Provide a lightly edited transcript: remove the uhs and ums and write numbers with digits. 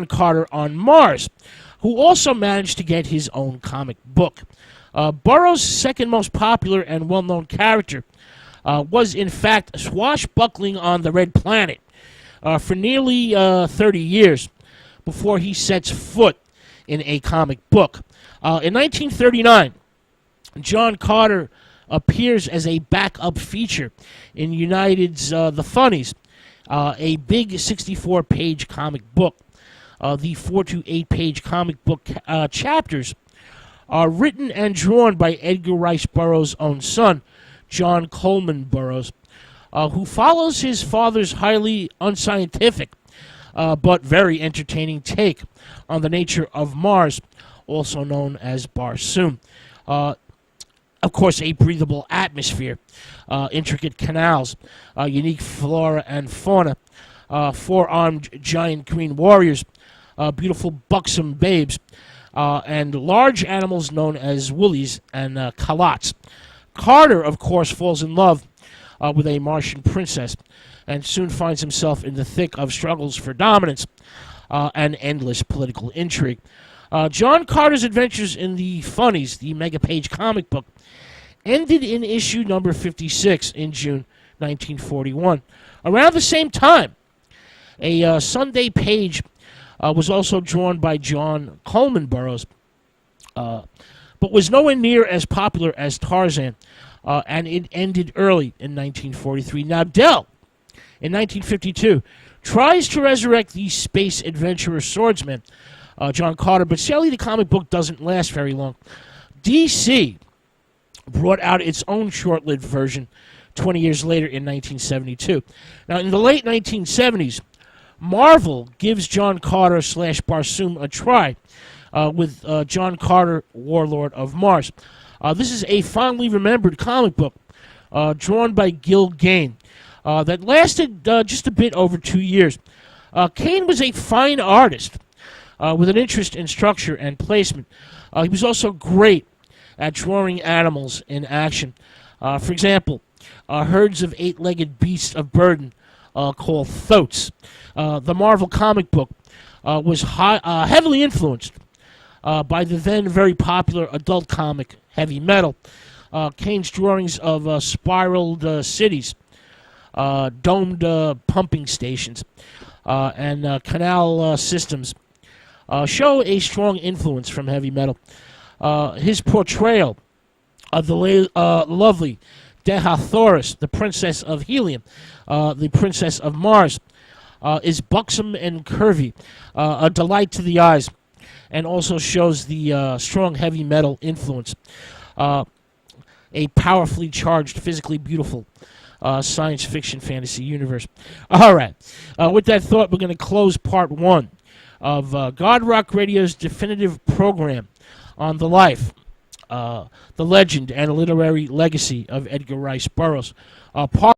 Carter on Mars, who also managed to get his own comic book. Burroughs' second most popular and well-known character was, in fact, swashbuckling on the Red Planet for nearly 30 years before he sets foot in a comic book. In 1939, John Carter appears as a backup feature in United's The Funnies, a big 64-page comic book. The 4 to 8 page comic book chapters are written and drawn by Edgar Rice Burroughs' own son, John Coleman Burroughs, who follows his father's highly unscientific but very entertaining take on the nature of Mars, also known as Barsoom. Of course, a breathable atmosphere, intricate canals, unique flora and fauna, four-armed giant green warriors, beautiful buxom babes, and large animals known as woolies and calots. Carter, of course, falls in love with a Martian princess and soon finds himself in the thick of struggles for dominance and endless political intrigue. John Carter's adventures in the Funnies, the mega-page comic book, ended in issue number 56 in June 1941. Around the same time, a Sunday page was also drawn by John Coleman Burroughs, but was nowhere near as popular as Tarzan, and it ended early in 1943. Now, Dell, in 1952, tries to resurrect the space adventurer swordsman, John Carter, but sadly the comic book doesn't last very long. DC brought out its own short-lived version 20 years later in 1972. Now, in the late 1970s, Marvel gives John Carter / Barsoom a try with John Carter, Warlord of Mars. This is a fondly remembered comic book drawn by Gil Gane that lasted just a bit over 2 years. Kane was a fine artist with an interest in structure and placement. He was also great at drawing animals in action. For example, herds of eight-legged beasts of burden called thoats. The Marvel comic book was heavily influenced by the then very popular adult comic Heavy Metal. Kane's drawings of spiraled cities, domed pumping stations, and canal systems show a strong influence from Heavy Metal. His portrayal of the lovely Dehathoris, the Princess of Helium, the Princess of Mars, is buxom and curvy, a delight to the eyes, and also shows the strong heavy metal influence. A powerfully charged, physically beautiful science fiction fantasy universe. All right. With that thought, we're going to close part one of God Rock Radio's definitive program on the life, the legend, and literary legacy of Edgar Rice Burroughs. Part